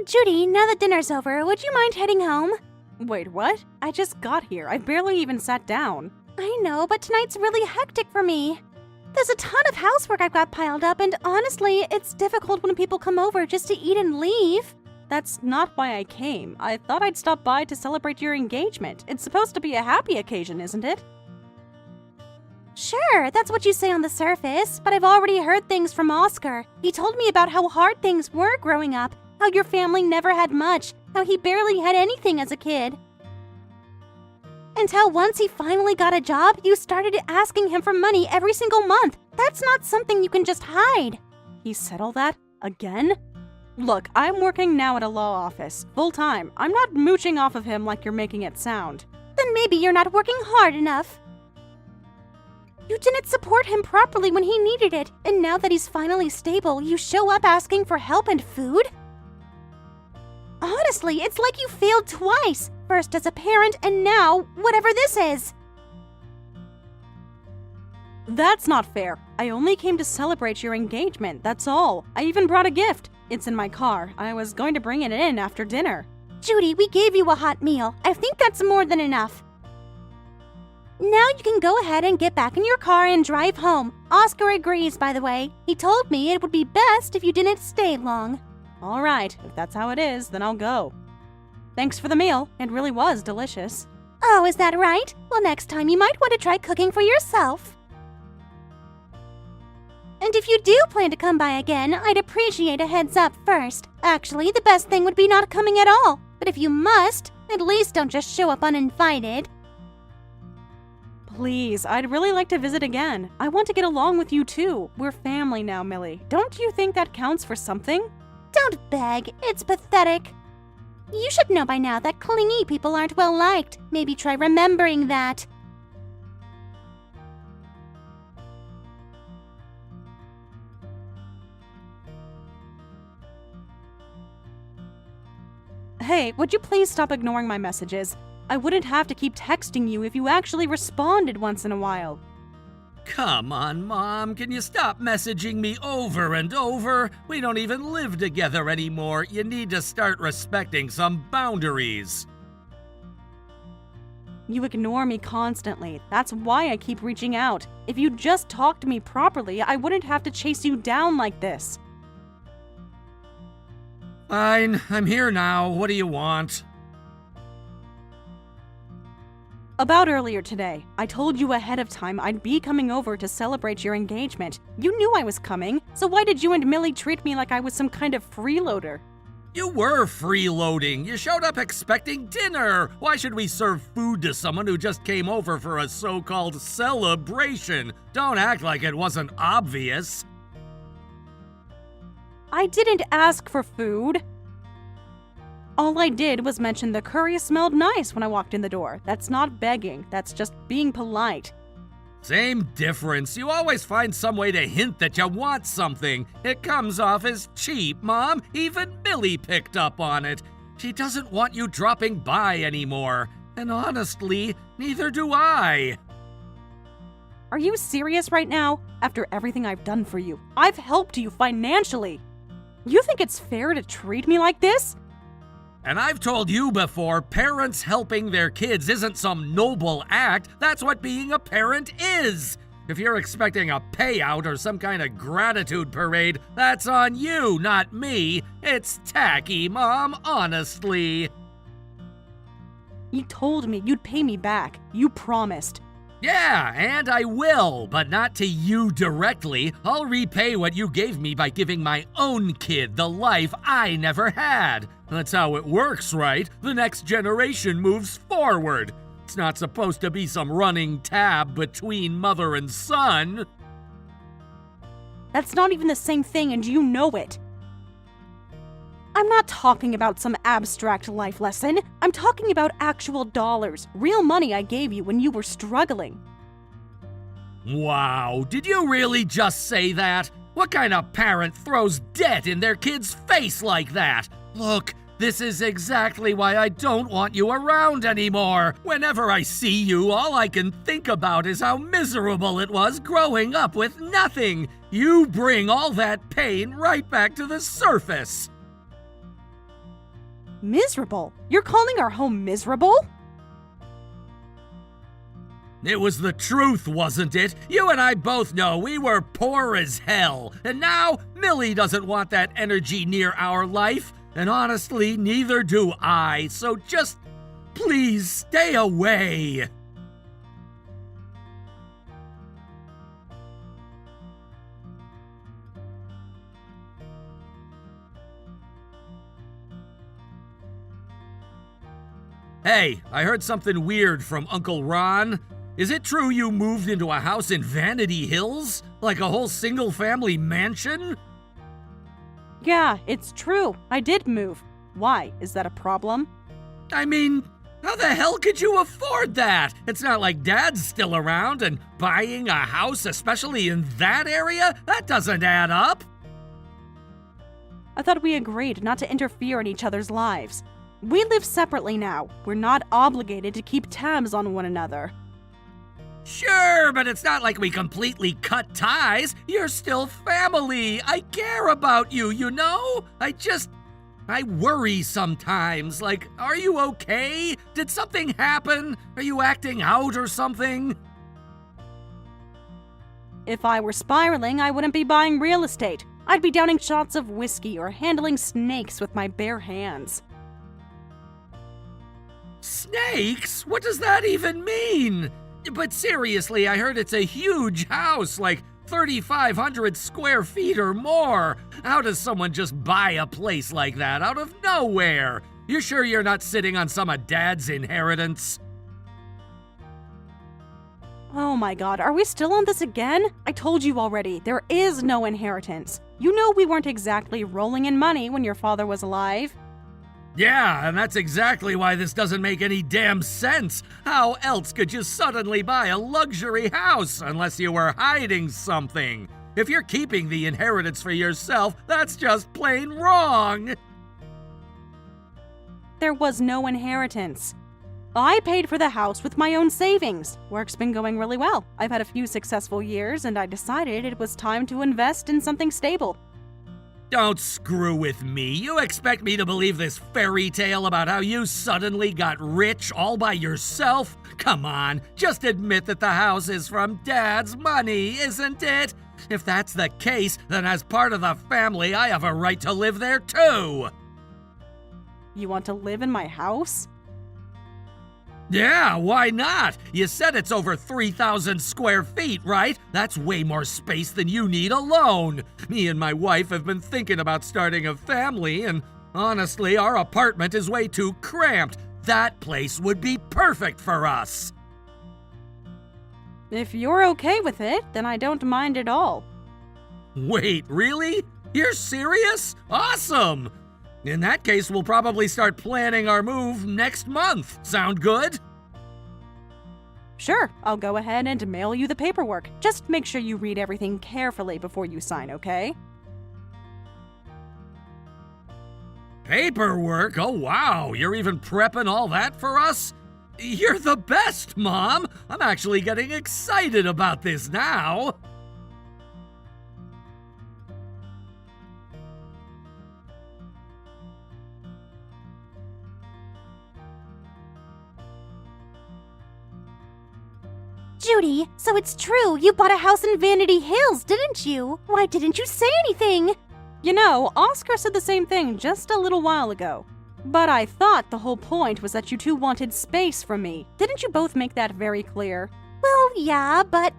Judy, now that dinner's over, would you mind heading home? Wait, what? I just got here. I barely even sat down. I know, but tonight's really hectic for me. There's a ton of housework I've got piled up, and honestly, it's difficult when people come over just to eat and leave. That's not why I came. I thought I'd stop by to celebrate your engagement. It's supposed to be a happy occasion, isn't it? Sure, that's what you say on the surface, but I've already heard things from Oscar. He told me about how hard things were growing up, how your family never had much, how he barely had anything as a kid. And how once he finally got a job, you started asking him for money every single month. That's not something you can just hide. He said all that? Again? Look, I'm working now at a law office, full-time. I'm not mooching off of him like you're making it sound. Then maybe you're not working hard enough. You didn't support him properly when he needed it, and now that he's finally stable, you show up asking for help and food? Honestly, it's like you failed twice. First as a parent, and now whatever this is. That's not fair. I only came to celebrate your engagement, that's all. I even brought a gift. It's in my car. I was going to bring it in after dinner. Judy, we gave you a hot meal. I think that's more than enough. Now you can go ahead and get back in your car and drive home. Oscar agrees, by the way. He told me it would be best if you didn't stay long. All right, if that's how it is, then I'll go. Thanks for the meal. It really was delicious. Oh, is that right? Well, next time you might want to try cooking for yourself. And if you do plan to come by again, I'd appreciate a heads up first. Actually, the best thing would be not coming at all. But if you must, at least don't just show up uninvited. Please, I'd really like to visit again. I want to get along with you too. We're family now, Millie. Don't you think that counts for something? Don't beg. It's pathetic. You should know by now that clingy people aren't well liked. Maybe try remembering that. Hey, would you please stop ignoring my messages? I wouldn't have to keep texting you if you actually responded once in a while. Come on, Mom, can you stop messaging me over and over? We don't even live together anymore. You need to start respecting some boundaries. You ignore me constantly. That's why I keep reaching out. If you just talked to me properly, I wouldn't have to chase you down like this. Fine, I'm here now. What do you want? About earlier today, I told you ahead of time I'd be coming over to celebrate your engagement. You knew I was coming, so why did you and Millie treat me like I was some kind of freeloader? You were freeloading. You showed up expecting dinner. Why should we serve food to someone who just came over for a so-called celebration? Don't act like it wasn't obvious. I didn't ask for food. All I did was mention the curry smelled nice when I walked in the door. That's not begging, that's just being polite. Same difference. You always find some way to hint that you want something. It comes off as cheap, Mom. Even Millie picked up on it. She doesn't want you dropping by anymore. And honestly, neither do I. Are you serious right now? After everything I've done for you, I've helped you financially. You think it's fair to treat me like this? And I've told you before, parents helping their kids isn't some noble act. That's what being a parent is. If you're expecting a payout or some kind of gratitude parade, that's on you, not me. It's tacky, Mom, honestly. You told me you'd pay me back. You promised. Yeah, and I will, but not to you directly. I'll repay what you gave me by giving my own kid the life I never had. That's how it works, right? The next generation moves forward. It's not supposed to be some running tab between mother and son. That's not even the same thing, and you know it. I'm not talking about some abstract life lesson. I'm talking about actual dollars, real money I gave you when you were struggling. Wow, did you really just say that? What kind of parent throws debt in their kid's face like that? Look, this is exactly why I don't want you around anymore. Whenever I see you, all I can think about is how miserable it was growing up with nothing. You bring all that pain right back to the surface. Miserable? You're calling our home miserable? It was the truth, wasn't it? You and I both know we were poor as hell, and now Millie doesn't want that energy near our life, and honestly, neither do I, so just please stay away. Hey, I heard something weird from Uncle Ron. Is it true you moved into a house in Vanity Hills? Like a whole single-family mansion? Yeah, it's true. I did move. Why? Is that a problem? I mean, how the hell could you afford that? It's not like Dad's still around, and buying a house, especially in that area, that doesn't add up. I thought we agreed not to interfere in each other's lives. We live separately now. We're not obligated to keep tabs on one another. Sure, but it's not like we completely cut ties. You're still family. I care about you, you know? I worry sometimes. Like, are you okay? Did something happen? Are you acting out or something? If I were spiraling, I wouldn't be buying real estate. I'd be downing shots of whiskey or handling snakes with my bare hands. Snakes? What does that even mean? But seriously, I heard it's a huge house, like 3,500 square feet or more. How does someone just buy a place like that out of nowhere? You sure you're not sitting on some of Dad's inheritance? Oh my god, are we still on this again? I told you already, there is no inheritance. You know we weren't exactly rolling in money when your father was alive. Yeah, and that's exactly why this doesn't make any damn sense. How else could you suddenly buy a luxury house unless you were hiding something? If you're keeping the inheritance for yourself, that's just plain wrong. There was no inheritance. I paid for the house with my own savings. Work's been going really well. I've had a few successful years, and I decided it was time to invest in something stable. Don't screw with me. You expect me to believe this fairy tale about how you suddenly got rich all by yourself? Come on, just admit that the house is from Dad's money, isn't it? If that's the case, then as part of the family, I have a right to live there too. You want to live in my house? Yeah, why not? You said it's over 3,000 square feet, right? That's way more space than you need alone. Me and my wife have been thinking about starting a family, and honestly, our apartment is way too cramped. That place would be perfect for us. If you're okay with it, then I don't mind at all. Wait, really? You're serious? Awesome! In that case, we'll probably start planning our move next month. Sound good? Sure, I'll go ahead and mail you the paperwork. Just make sure you read everything carefully before you sign, okay? Paperwork? Oh wow, you're even prepping all that for us? You're the best, Mom! I'm actually getting excited about this now! Judy, so it's true, you bought a house in Vanity Hills, didn't you? Why didn't you say anything? You know, Oscar said the same thing just a little while ago. But I thought the whole point was that you two wanted space from me. Didn't you both make that very clear? Well, yeah, but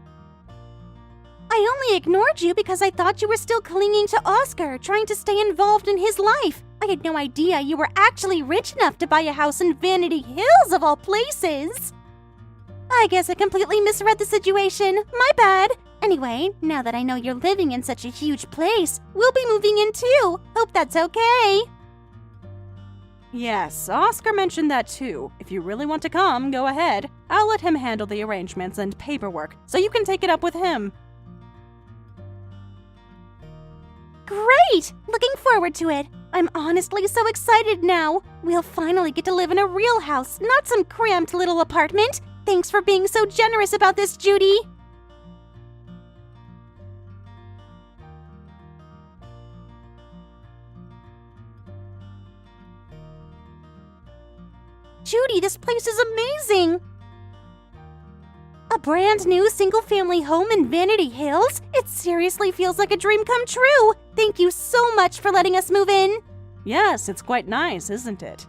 I only ignored you because I thought you were still clinging to Oscar, trying to stay involved in his life. I had no idea you were actually rich enough to buy a house in Vanity Hills, of all places. I guess I completely misread the situation. My bad. Anyway, now that I know you're living in such a huge place, we'll be moving in too. Hope that's okay. Yes, Oscar mentioned that too. If you really want to come, go ahead. I'll let him handle the arrangements and paperwork, so you can take it up with him. Great! Looking forward to it. I'm honestly so excited now. We'll finally get to live in a real house, not some cramped little apartment. Thanks for being so generous about this, Judy. Judy, this place is amazing! A brand new single-family home in Vanity Hills? It seriously feels like a dream come true! Thank you so much for letting us move in! Yes, it's quite nice, isn't it?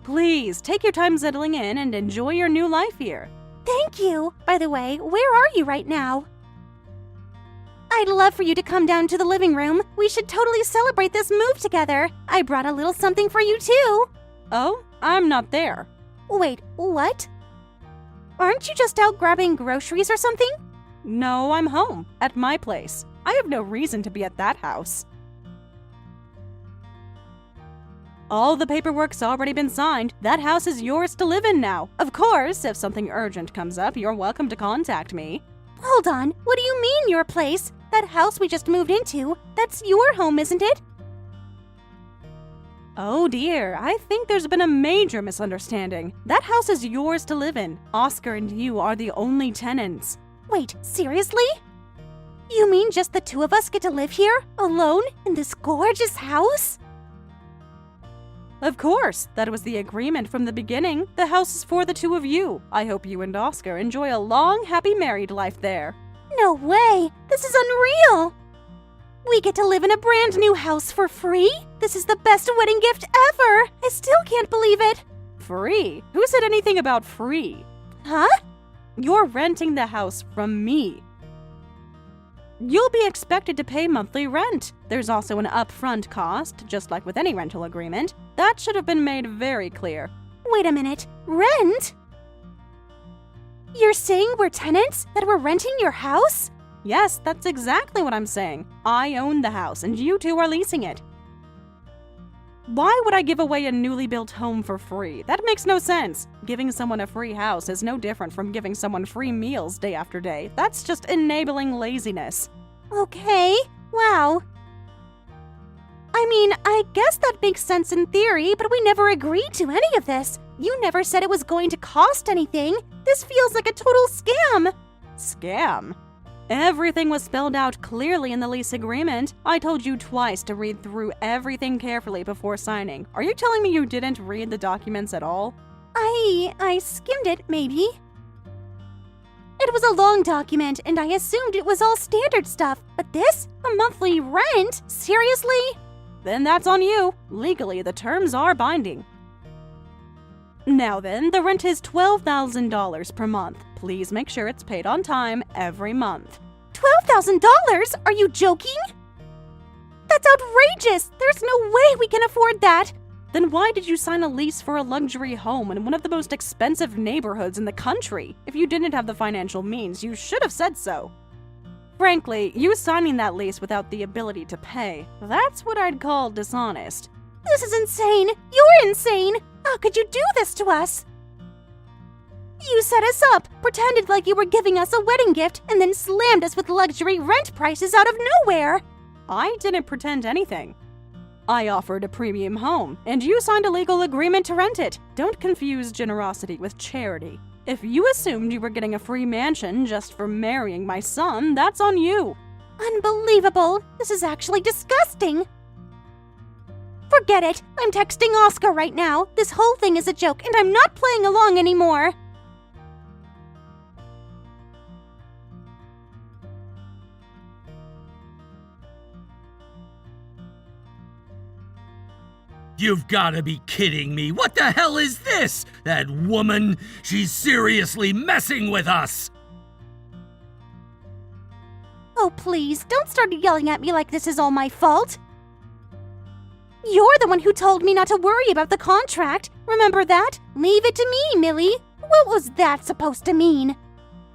Please, take your time settling in and enjoy your new life here. Thank you! By the way, where are you right now? I'd love for you to come down to the living room. We should totally celebrate this move together. I brought a little something for you too. Oh, I'm not there. Wait, what? Aren't you just out grabbing groceries or something? No, I'm home, at my place. I have no reason to be at that house. All the paperwork's already been signed. That house is yours to live in now. Of course, if something urgent comes up, you're welcome to contact me. Hold on, what do you mean your place? That house we just moved into, that's your home, isn't it? Oh dear, I think there's been a major misunderstanding. That house is yours to live in. Oscar and you are the only tenants. Wait, seriously? You mean just the two of us get to live here, alone, in this gorgeous house? Of course, that was the agreement from the beginning. The house is for the two of you. I hope you and Oscar enjoy a long, happy married life there. No way! This is unreal! We get to live in a brand new house for free? This is the best wedding gift ever! I still can't believe it! Free? Who said anything about free? Huh? You're renting the house from me. You'll be expected to pay monthly rent. There's also an upfront cost, just like with any rental agreement. That should have been made very clear. Wait a minute. Rent? You're saying we're tenants? That we're renting your house? Yes, that's exactly what I'm saying. I own the house, and you two are leasing it. Why would I give away a newly built home for free? That makes no sense. Giving someone a free house is no different from giving someone free meals day after day. That's just enabling laziness. Okay, wow. I mean, I guess that makes sense in theory, but we never agreed to any of this. You never said it was going to cost anything. This feels like a total scam. Scam? Everything was spelled out clearly in the lease agreement. I told you twice to read through everything carefully before signing. Are you telling me you didn't read the documents at all? I skimmed it, maybe. It was a long document, and I assumed it was all standard stuff. But this? A monthly rent? Seriously? Then that's on you. Legally, the terms are binding. Now then, the rent is $12,000 per month. Please make sure it's paid on time every month. $12,000? Are you joking? That's outrageous! There's no way we can afford that! Then why did you sign a lease for a luxury home in one of the most expensive neighborhoods in the country? If you didn't have the financial means, you should have said so. Frankly, you signing that lease without the ability to pay, that's what I'd call dishonest. This is insane! You're insane! How could you do this to us? You set us up, pretended like you were giving us a wedding gift, and then slammed us with luxury rent prices out of nowhere! I didn't pretend anything. I offered a premium home, and you signed a legal agreement to rent it. Don't confuse generosity with charity. If you assumed you were getting a free mansion just for marrying my son, that's on you. Unbelievable! This is actually disgusting! Forget it! I'm texting Oscar right now. This whole thing is a joke, and I'm not playing along anymore. You've gotta be kidding me. What the hell is this? That woman, she's seriously messing with us. Oh, please, don't start yelling at me like this is all my fault. You're the one who told me not to worry about the contract. Remember that? Leave it to me, Millie. What was that supposed to mean?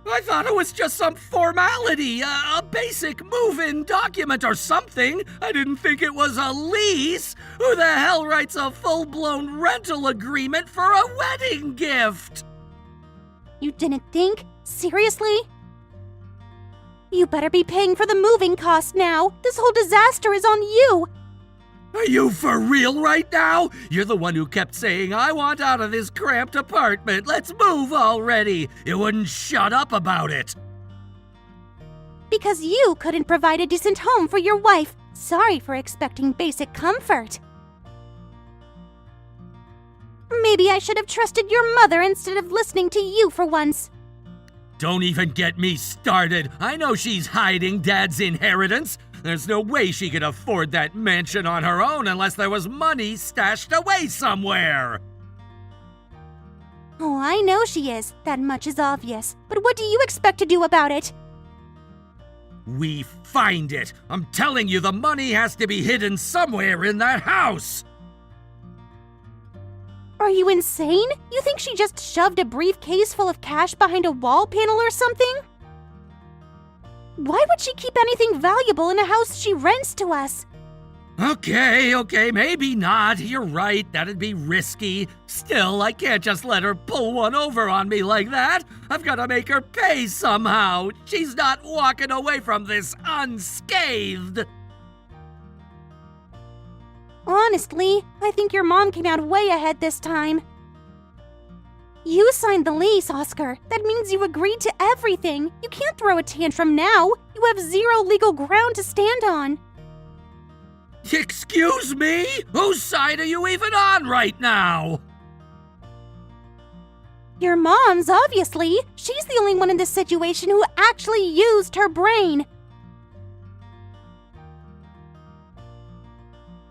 I thought it was just some formality, a basic move-in document or something. I didn't think it was a lease. Who the hell writes a full-blown rental agreement for a wedding gift? You didn't think? Seriously? You better be paying for the moving costs now. This whole disaster is on you. Are you for real right now? You're the one who kept saying, I want out of this cramped apartment. Let's move already. You wouldn't shut up about it. Because you couldn't provide a decent home for your wife. Sorry for expecting basic comfort. Maybe I should have trusted your mother instead of listening to you for once. Don't even get me started. I know she's hiding Dad's inheritance. There's no way she could afford that mansion on her own unless there was money stashed away somewhere. Oh, I know she is. That much is obvious. But what do you expect to do about it? We find it. I'm telling you, the money has to be hidden somewhere in that house. Are you insane? You think she just shoved a briefcase full of cash behind a wall panel or something? Why would she keep anything valuable in a house she rents to us? Okay, maybe not. You're right, that'd be risky. Still, I can't just let her pull one over on me like that. I've got to make her pay somehow. She's not walking away from this unscathed. Honestly, I think your mom came out way ahead this time. You signed the lease, Oscar. That means you agreed to everything. You can't throw a tantrum now. You have zero legal ground to stand on. Excuse me? Whose side are you even on right now? Your mom's, obviously. She's the only one in this situation who actually used her brain.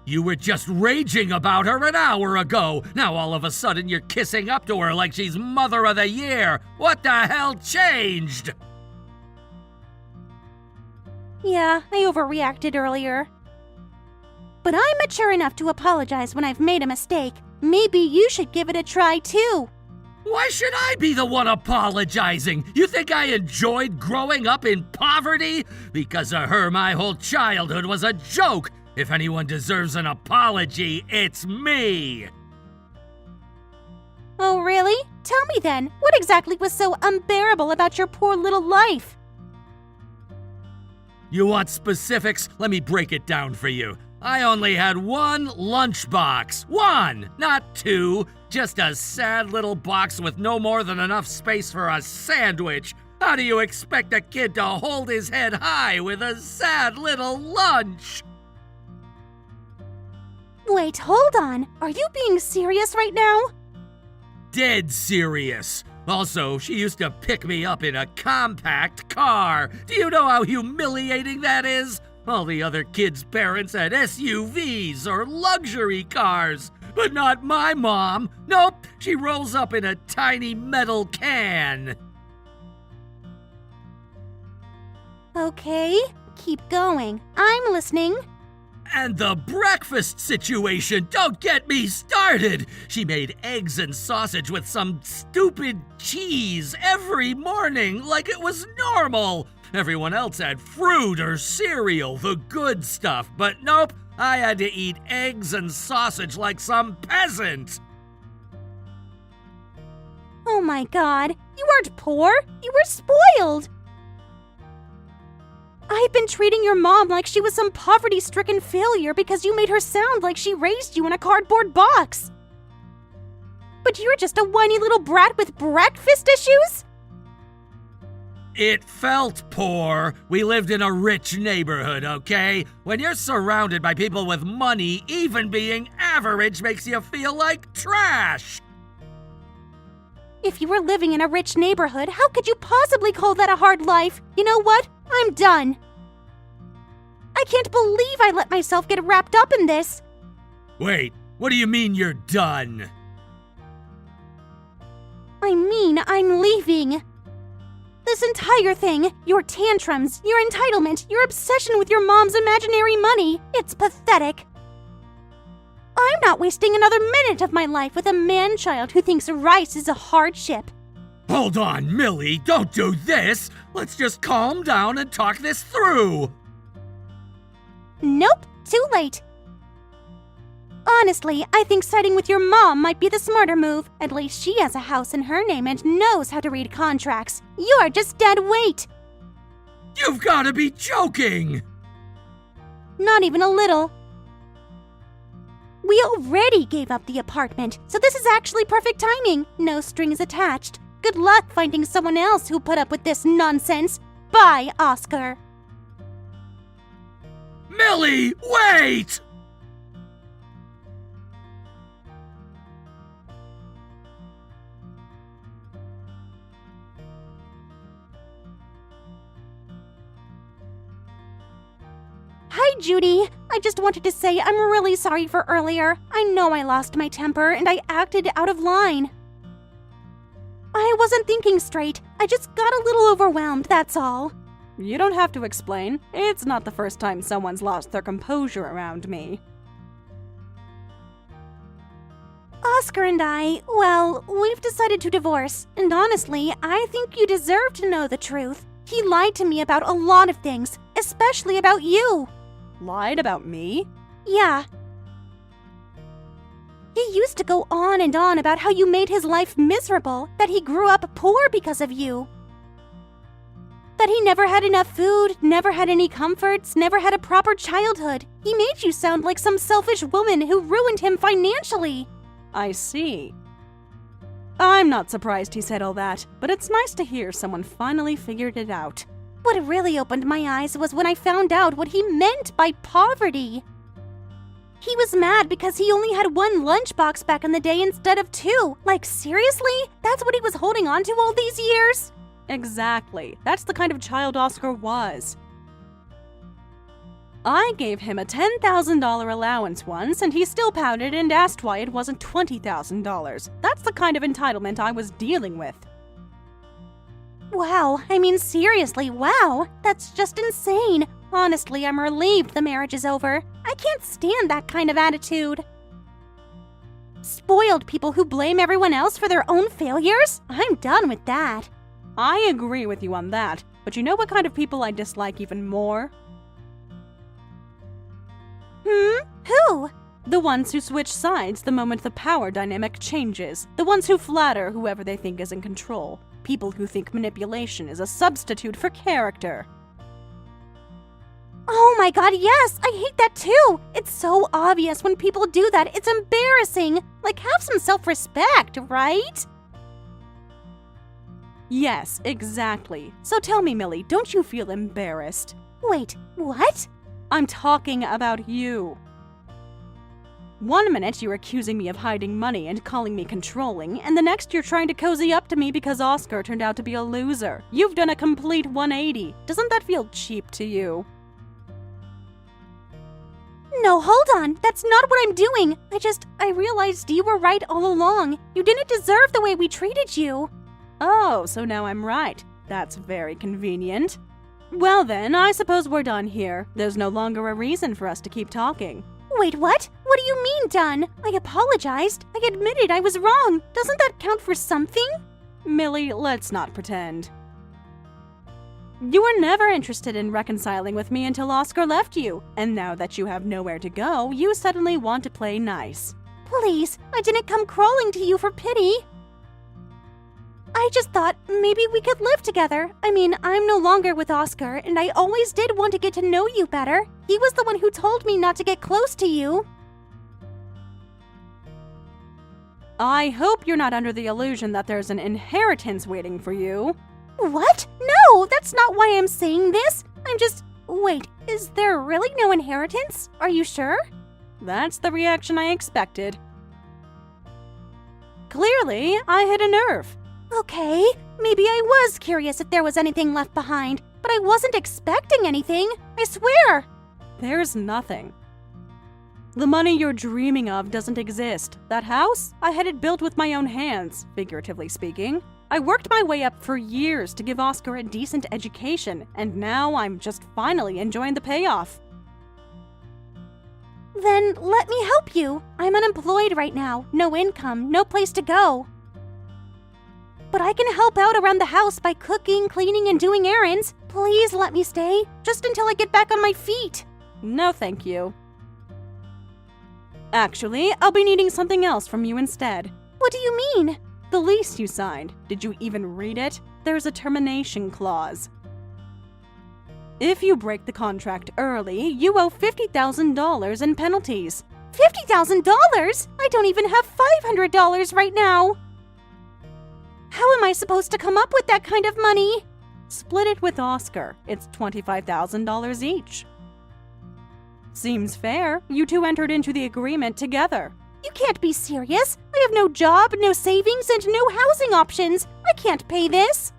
You were just raging about her an hour ago. Now all of a sudden you're kissing up to her like she's Mother of the Year. What the hell changed? Yeah, I overreacted earlier. But I'm mature enough to apologize when I've made a mistake. Maybe you should give it a try too. Why should I be the one apologizing? You think I enjoyed growing up in poverty? Because of her, my whole childhood was a joke. If anyone deserves an apology, it's me. Oh, really? Tell me then, what exactly was so unbearable about your poor little life? You want specifics? Let me break it down for you. I only had one lunchbox. One, not two. Just a sad little box with no more than enough space for a sandwich. How do you expect a kid to hold his head high with a sad little lunch? Wait, hold on. Are you being serious right now? Dead serious. Also, she used to pick me up in a compact car. Do you know how humiliating that is? All the other kids' parents had SUVs or luxury cars, but not my mom. Nope, she rolls up in a tiny metal can. Okay, keep going. I'm listening. And the breakfast situation, don't get me started! She made eggs and sausage with some stupid cheese every morning like it was normal. Everyone else had fruit or cereal, the good stuff, but nope, I had to eat eggs and sausage like some peasant. Oh my god, you weren't poor, you were spoiled! I've been treating your mom like she was some poverty-stricken failure because you made her sound like she raised you in a cardboard box. But you're just a whiny little brat with breakfast issues? It felt poor. We lived in a rich neighborhood, okay? When you're surrounded by people with money, even being average makes you feel like trash. If you were living in a rich neighborhood, how could you possibly call that a hard life? You know what? I'm done. I can't believe I let myself get wrapped up in this. Wait, what do you mean you're done? I mean, I'm leaving. This entire thing, your tantrums, your entitlement, your obsession with your mom's imaginary money, it's pathetic. I'm not wasting another minute of my life with a man-child who thinks rice is a hardship. Hold on, Millie, don't do this. Let's just calm down and talk this through. Nope, too late. Honestly, I think siding with your mom might be the smarter move. At least she has a house in her name and knows how to read contracts. You're just dead weight. You've got to be joking. Not even a little. We already gave up the apartment, so this is actually perfect timing. No strings attached. Good luck finding someone else who put up with this nonsense. Bye, Oscar. Millie, wait! Hi, Judy. I just wanted to say I'm really sorry for earlier. I know I lost my temper and I acted out of line. I wasn't thinking straight. I just got a little overwhelmed, that's all. You don't have to explain. It's not the first time someone's lost their composure around me. Oscar and well, we've decided to divorce, and honestly, I think you deserve to know the truth. He lied to me about a lot of things, especially about you. Lied about me? Yeah. He used to go on and on about how you made his life miserable, that he grew up poor because of you. That he never had enough food, never had any comforts, never had a proper childhood. He made you sound like some selfish woman who ruined him financially. I see. I'm not surprised he said all that, but it's nice to hear someone finally figured it out. What really opened my eyes was when I found out what he meant by poverty. He was mad because he only had one lunchbox back in the day instead of two. Like, seriously? That's what he was holding on to all these years? Exactly. That's the kind of child Oscar was. I gave him a $10,000 allowance once, and he still pouted and asked why it wasn't $20,000. That's the kind of entitlement I was dealing with. Wow, I mean seriously, wow. That's just insane. Honestly, I'm relieved the marriage is over. I can't stand that kind of attitude. Spoiled people who blame everyone else for their own failures? I'm done with that. I agree with you on that, but you know what kind of people I dislike even more? Who? The ones who switch sides the moment the power dynamic changes. The ones who flatter whoever they think is in control. People who think manipulation is a substitute for character. Oh my god, yes! I hate that too! It's so obvious when people do that, it's embarrassing! Like, have some self-respect, right? Yes, exactly. So tell me, Millie, don't you feel embarrassed? Wait, what? I'm talking about you. 1 minute you're accusing me of hiding money and calling me controlling, and the next you're trying to cozy up to me because Oscar turned out to be a loser. You've done a complete 180. Doesn't that feel cheap to you? No, hold on. That's not what I'm doing. I realized you were right all along. You didn't deserve the way we treated you. Oh, so now I'm right. That's very convenient. Well then, I suppose we're done here. There's no longer a reason for us to keep talking. Wait, what? What do you mean, done? I apologized. I admitted I was wrong. Doesn't that count for something? Millie, let's not pretend. You were never interested in reconciling with me until Oscar left you, and now that you have nowhere to go, you suddenly want to play nice. Please, I didn't come crawling to you for pity. I just thought maybe we could live together. I mean, I'm no longer with Oscar, and I always did want to get to know you better. He was the one who told me not to get close to you. I hope you're not under the illusion that there's an inheritance waiting for you. What? No, that's not why I'm saying this. Wait, is there really no inheritance? Are you sure? That's the reaction I expected. Clearly, I hit a nerve. Okay, maybe I was curious if there was anything left behind, but I wasn't expecting anything, I swear. There's nothing. The money you're dreaming of doesn't exist. That house, I had it built with my own hands, figuratively speaking. I worked my way up for years to give Oscar a decent education, and now I'm just finally enjoying the payoff. Then let me help you. I'm unemployed right now, no income, no place to go. But I can help out around the house by cooking, cleaning, and doing errands. Please let me stay, just until I get back on my feet. No, thank you. Actually, I'll be needing something else from you instead. What do you mean? The lease you signed. Did you even read it? There's a termination clause. If you break the contract early, you owe $50,000 in penalties. $50,000? I don't even have $500 right now. How am I supposed to come up with that kind of money? Split it with Oscar. It's $25,000 each. Seems fair. You two entered into the agreement together. You can't be serious. I have no job, no savings, and no housing options. I can't pay this.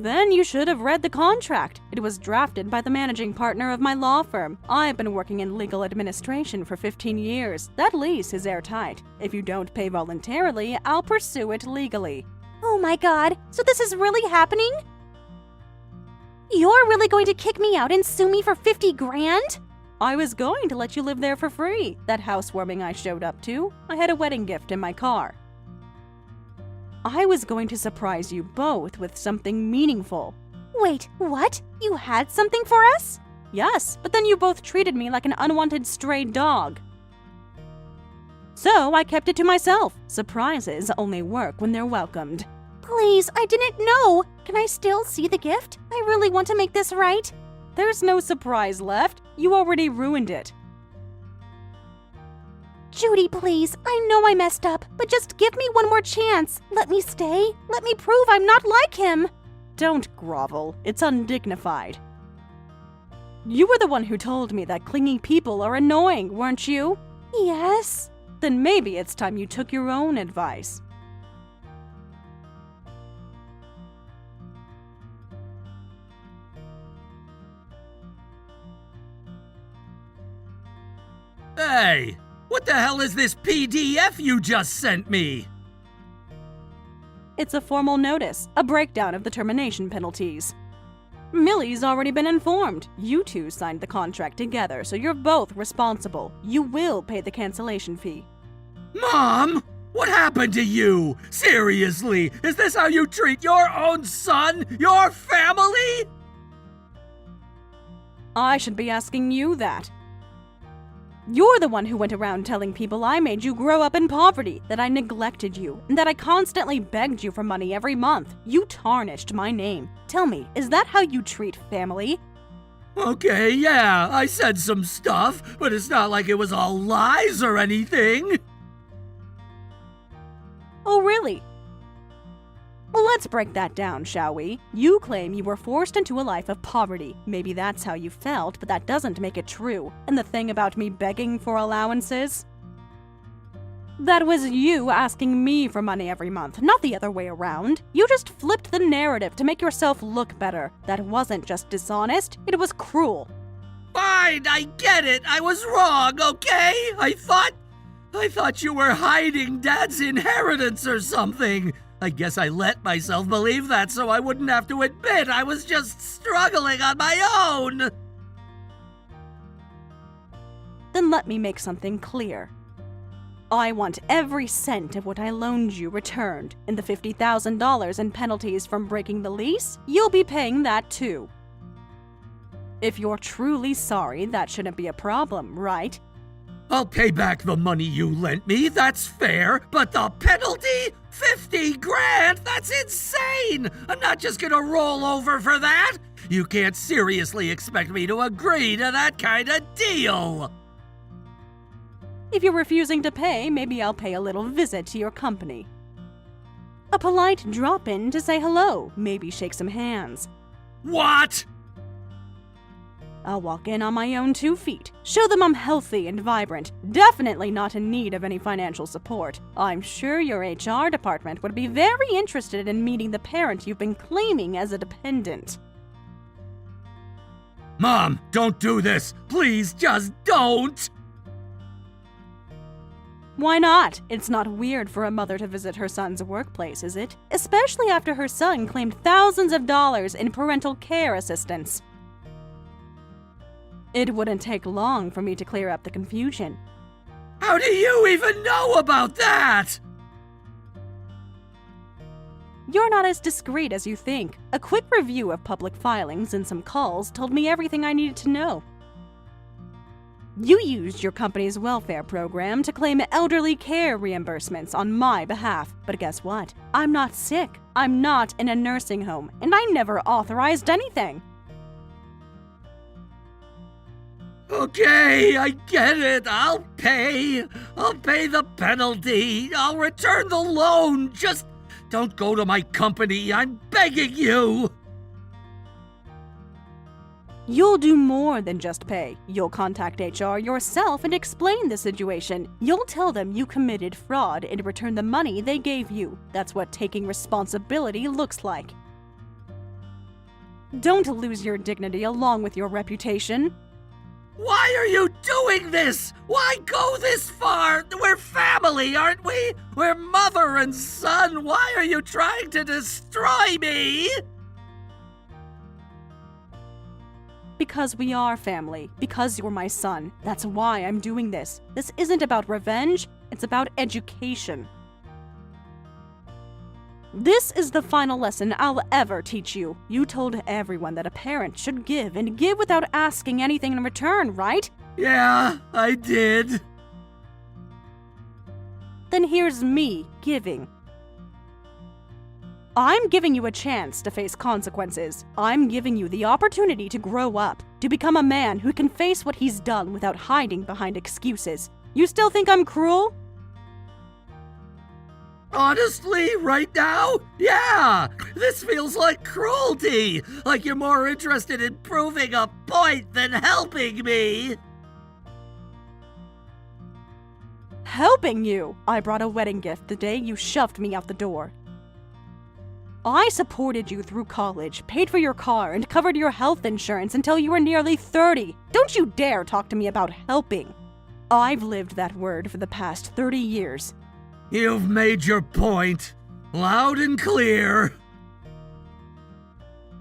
Then you should have read the contract. It was drafted by the managing partner of my law firm. I've been working in legal administration for 15 years. That lease is airtight. If you don't pay voluntarily, I'll pursue it legally. Oh my god, so this is really happening? You're really going to kick me out and sue me for 50 grand? I was going to let you live there for free. That housewarming I showed up to, I had a wedding gift in my car. I was going to surprise you both with something meaningful. Wait, what? You had something for us? Yes, but then you both treated me like an unwanted stray dog. So I kept it to myself. Surprises only work when they're welcomed. Please, I didn't know. Can I still see the gift? I really want to make this right. There's no surprise left. You already ruined it. Judy, please. I know I messed up, but just give me one more chance. Let me stay. Let me prove I'm not like him. Don't grovel. It's undignified. You were the one who told me that clingy people are annoying, weren't you? Yes. Then maybe it's time you took your own advice. Hey, what the hell is this PDF you just sent me? It's a formal notice, a breakdown of the termination penalties. Millie's already been informed. You two signed the contract together, so you're both responsible. You will pay the cancellation fee. Mom, what happened to you? Seriously, is this how you treat your own son? Your family? I should be asking you that. You're the one who went around telling people I made you grow up in poverty, that I neglected you, and that I constantly begged you for money every month. You tarnished my name. Tell me, is that how you treat family? Okay, yeah, I said some stuff, but it's not like it was all lies or anything. Oh, really? Well, let's break that down, shall we? You claim you were forced into a life of poverty. Maybe that's how you felt, but that doesn't make it true. And the thing about me begging for allowances? That was you asking me for money every month, not the other way around. You just flipped the narrative to make yourself look better. That wasn't just dishonest, it was cruel. Fine, I get it. I was wrong, okay? I thought you were hiding Dad's inheritance or something. I guess I let myself believe that so I wouldn't have to admit I was just struggling on my own. Then let me make something clear. I want every cent of what I loaned you returned. And the $50,000 in penalties from breaking the lease, you'll be paying that too. If you're truly sorry, that shouldn't be a problem, right? I'll pay back the money you lent me, that's fair, but the penalty? 50 grand? That's insane! I'm not just gonna roll over for that! You can't seriously expect me to agree to that kind of deal! If you're refusing to pay, maybe I'll pay a little visit to your company. A polite drop-in to say hello, maybe shake some hands. What? I'll walk in on my own 2 feet, show them I'm healthy and vibrant, definitely not in need of any financial support. I'm sure your HR department would be very interested in meeting the parent you've been claiming as a dependent. Mom, don't do this! Please, just don't! Why not? It's not weird for a mother to visit her son's workplace, is it? Especially after her son claimed thousands of dollars in parental care assistance. It wouldn't take long for me to clear up the confusion. How do you even know about that? You're not as discreet as you think. A quick review of public filings and some calls told me everything I needed to know. You used your company's welfare program to claim elderly care reimbursements on my behalf. But guess what? I'm not sick. I'm not in a nursing home, and I never authorized anything. Okay, I get it. I'll pay. I'll pay the penalty. I'll return the loan. Just don't go to my company. I'm begging you. You'll do more than just pay. You'll contact HR yourself and explain the situation. You'll tell them you committed fraud and return the money they gave you. That's what taking responsibility looks like. Don't lose your dignity along with your reputation. Why are you doing this? Why go this far? We're family, aren't we? We're mother and son. Why are you trying to destroy me? Because we are family. Because you're my son. That's why I'm doing this. This isn't about revenge. It's about education. This is the final lesson I'll ever teach you. You told everyone that a parent should give and give without asking anything in return, right? Yeah, I did. Then here's me giving. I'm giving you a chance to face consequences. I'm giving you the opportunity to grow up, to become a man who can face what he's done without hiding behind excuses. You still think I'm cruel? Honestly, right now? Yeah! This feels like cruelty! Like you're more interested in proving a point than helping me! Helping you? I brought a wedding gift the day you shoved me out the door. I supported you through college, paid for your car, and covered your health insurance until you were nearly 30. Don't you dare talk to me about helping. I've lived that word for the past 30 years. You've made your point. Loud and clear.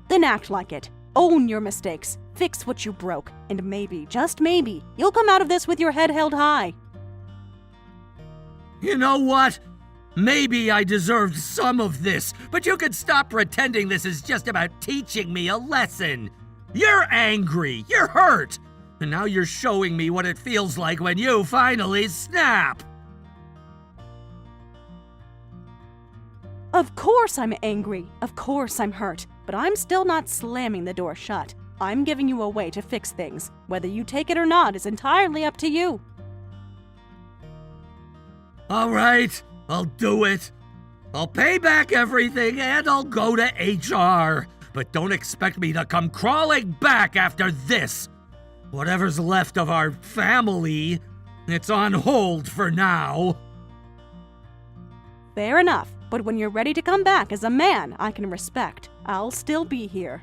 Then act like it. Own your mistakes. Fix what you broke. And maybe, just maybe, you'll come out of this with your head held high. You know what? Maybe I deserved some of this, but you could stop pretending this is just about teaching me a lesson. You're angry. You're hurt. And now you're showing me what it feels like when you finally snap. Of course I'm angry. Of course I'm hurt. But I'm still not slamming the door shut. I'm giving you a way to fix things. Whether you take it or not is entirely up to you. All right, I'll do it. I'll pay back everything and I'll go to HR. But don't expect me to come crawling back after this. Whatever's left of our family, it's on hold for now. Fair enough. But when you're ready to come back as a man I can respect, I'll still be here.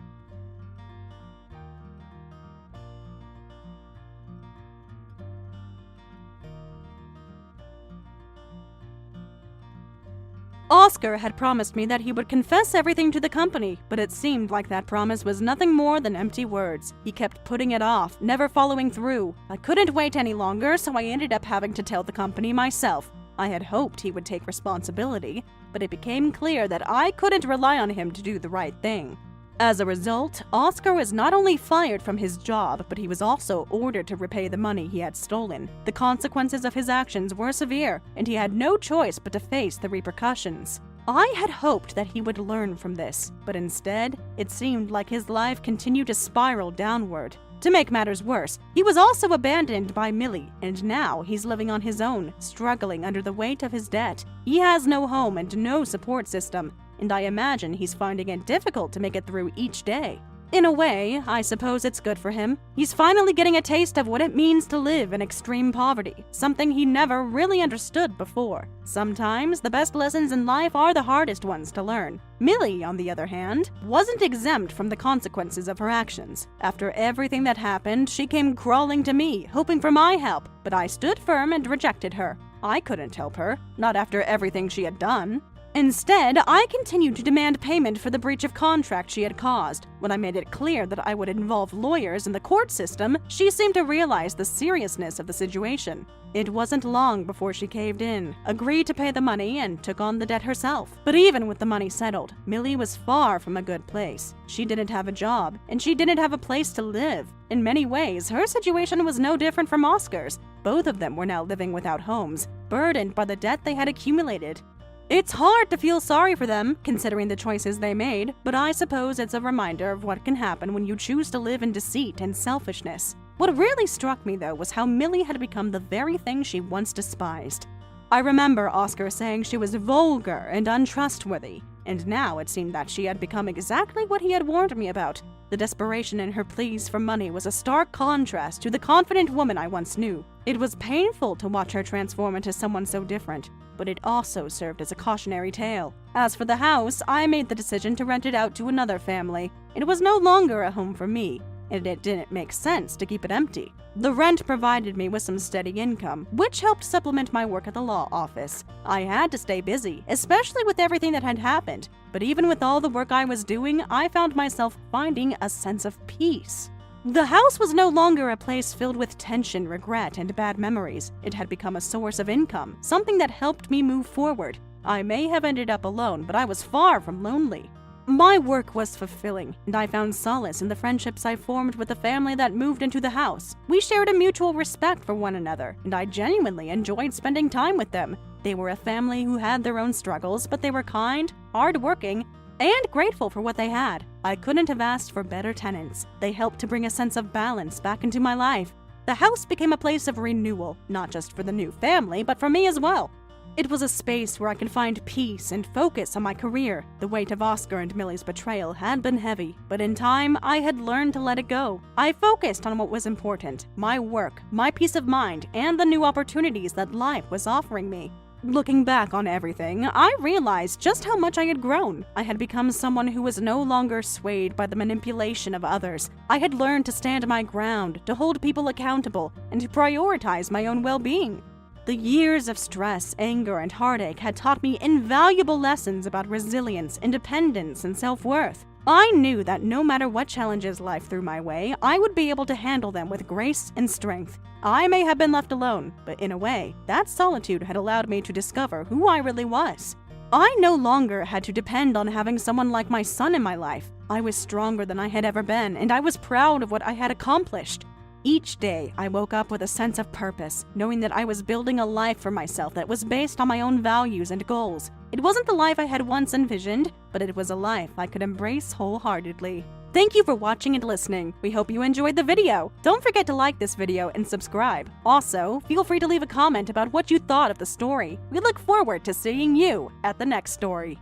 Oscar had promised me that he would confess everything to the company, but it seemed like that promise was nothing more than empty words. He kept putting it off, never following through. I couldn't wait any longer, so I ended up having to tell the company myself. I had hoped he would take responsibility, but it became clear that I couldn't rely on him to do the right thing. As a result, Oscar was not only fired from his job, but he was also ordered to repay the money he had stolen. The consequences of his actions were severe, and he had no choice but to face the repercussions. I had hoped that he would learn from this, but instead, it seemed like his life continued to spiral downward. To make matters worse, he was also abandoned by Millie, and now he's living on his own, struggling under the weight of his debt. He has no home and no support system, and I imagine he's finding it difficult to make it through each day. In a way, I suppose it's good for him. He's finally getting a taste of what it means to live in extreme poverty, something he never really understood before. Sometimes, the best lessons in life are the hardest ones to learn. Millie, on the other hand, wasn't exempt from the consequences of her actions. After everything that happened, she came crawling to me, hoping for my help, but I stood firm and rejected her. I couldn't help her, not after everything she had done. Instead, I continued to demand payment for the breach of contract she had caused. When I made it clear that I would involve lawyers in the court system, she seemed to realize the seriousness of the situation. It wasn't long before she caved in, agreed to pay the money, and took on the debt herself. But even with the money settled, Millie was far from a good place. She didn't have a job, and she didn't have a place to live. In many ways, her situation was no different from Oscar's. Both of them were now living without homes, burdened by the debt they had accumulated. It's hard to feel sorry for them, considering the choices they made, but I suppose it's a reminder of what can happen when you choose to live in deceit and selfishness. What really struck me, though, was how Millie had become the very thing she once despised. I remember Oscar saying she was vulgar and untrustworthy. and now it seemed that she had become exactly what he had warned me about. The desperation in her pleas for money was a stark contrast to the confident woman I once knew. It was painful to watch her transform into someone so different, but it also served as a cautionary tale. As for the house, I made the decision to rent it out to another family. It was no longer a home for me, and it didn't make sense to keep it empty. The rent provided me with some steady income, which helped supplement my work at the law office. I had to stay busy, especially with everything that had happened, but even with all the work I was doing, I found myself finding a sense of peace. The house was no longer a place filled with tension, regret, and bad memories. It had become a source of income, something that helped me move forward. I may have ended up alone, but I was far from lonely. My work was fulfilling, and I found solace in the friendships I formed with the family that moved into the house. We shared a mutual respect for one another, and I genuinely enjoyed spending time with them. They were a family who had their own struggles, but they were kind, hardworking, and grateful for what they had. I couldn't have asked for better tenants. They helped to bring a sense of balance back into my life. The house became a place of renewal, not just for the new family, but for me as well. It was a space where I could find peace and focus on my career. The weight of Oscar and Millie's betrayal had been heavy, but in time, I had learned to let it go. I focused on what was important, my work, my peace of mind, and the new opportunities that life was offering me. Looking back on everything, I realized just how much I had grown. I had become someone who was no longer swayed by the manipulation of others. I had learned to stand my ground, to hold people accountable, and to prioritize my own well-being. The years of stress, anger, and heartache had taught me invaluable lessons about resilience, independence, and self-worth. I knew that no matter what challenges life threw my way, I would be able to handle them with grace and strength. I may have been left alone, but in a way, that solitude had allowed me to discover who I really was. I no longer had to depend on having someone like my son in my life. I was stronger than I had ever been, and I was proud of what I had accomplished. Each day, I woke up with a sense of purpose, knowing that I was building a life for myself that was based on my own values and goals. It wasn't the life I had once envisioned, but it was a life I could embrace wholeheartedly. Thank you for watching and listening. We hope you enjoyed the video. Don't forget to like this video and subscribe. Also, feel free to leave a comment about what you thought of the story. We look forward to seeing you at the next story.